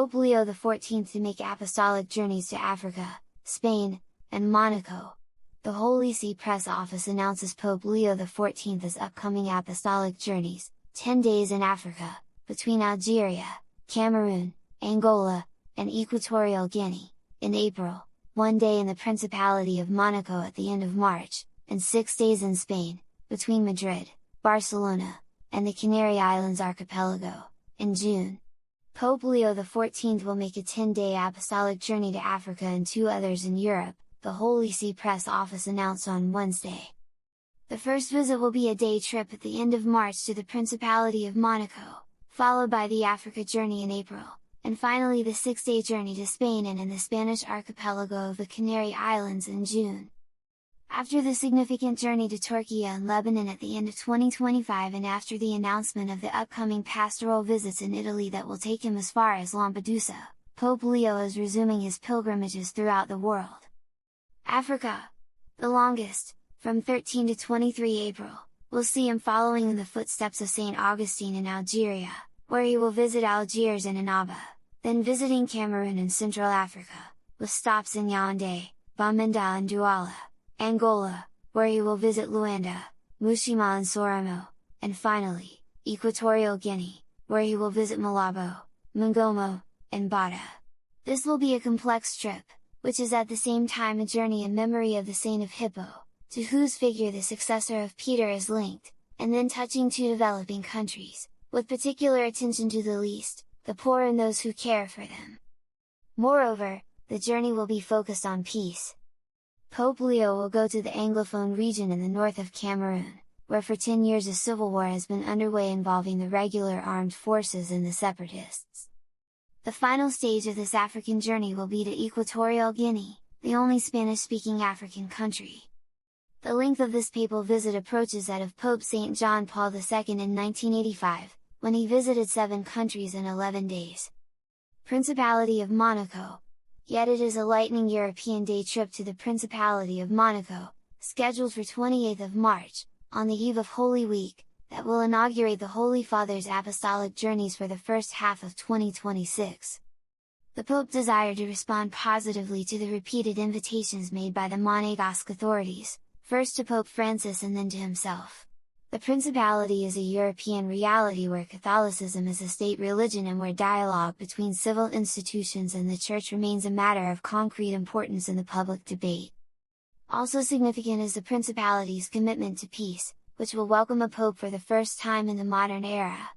Pope Leo XIV to make apostolic journeys to Africa, Spain, and Monaco. The Holy See Press Office announces Pope Leo XIV's upcoming apostolic journeys, 10 days in Africa, between Algeria, Cameroon, Angola, and Equatorial Guinea, in April, 1 day in the Principality of Monaco at the end of March, and 6 days in Spain, between Madrid, Barcelona, and the Canary Islands archipelago, in June. Pope Leo XIV will make a 10-day apostolic journey to Africa and 2 others in Europe, the Holy See Press Office announced on Wednesday. The first visit will be a day trip at the end of March to the Principality of Monaco, followed by the Africa journey in April, and finally the 6-day journey to Spain and in the Spanish archipelago of the Canary Islands in June. After the significant journey to Turkey and Lebanon at the end of 2025 and after the announcement of the upcoming pastoral visits in Italy that will take him as far as Lampedusa, Pope Leo is resuming his pilgrimages throughout the world. Africa, the longest, from 13 to 23 April, will see him following in the footsteps of St. Augustine in Algeria, where he will visit Algiers and Annaba, then visiting Cameroon and Central Africa, with stops in Yaoundé, Bamenda and Douala, Angola, where he will visit Luanda, Mushima and Soramo, and finally, Equatorial Guinea, where he will visit Malabo, Mongomo, and Bata. This will be a complex trip, which is at the same time a journey in memory of the Saint of Hippo, to whose figure the successor of Peter is linked, and then touching 2 developing countries, with particular attention to the least, the poor and those who care for them. Moreover, the journey will be focused on peace. Pope Leo will go to the Anglophone region in the north of Cameroon, where for 10 years a civil war has been underway involving the regular armed forces and the separatists. The final stage of this African journey will be to Equatorial Guinea, the only Spanish-speaking African country. The length of this papal visit approaches that of Pope St. John Paul II in 1985, when he visited 7 countries in 11 days. Principality of Monaco. Yet it is a lightning European day trip to the Principality of Monaco, scheduled for 28th of March, on the eve of Holy Week, that will inaugurate the Holy Father's apostolic journeys for the first half of 2026. The Pope desired to respond positively to the repeated invitations made by the Monegasque authorities, first to Pope Francis and then to himself. The Principality is a European reality where Catholicism is a state religion and where dialogue between civil institutions and the Church remains a matter of concrete importance in the public debate. Also significant is the Principality's commitment to peace, which will welcome a pope for the first time in the modern era,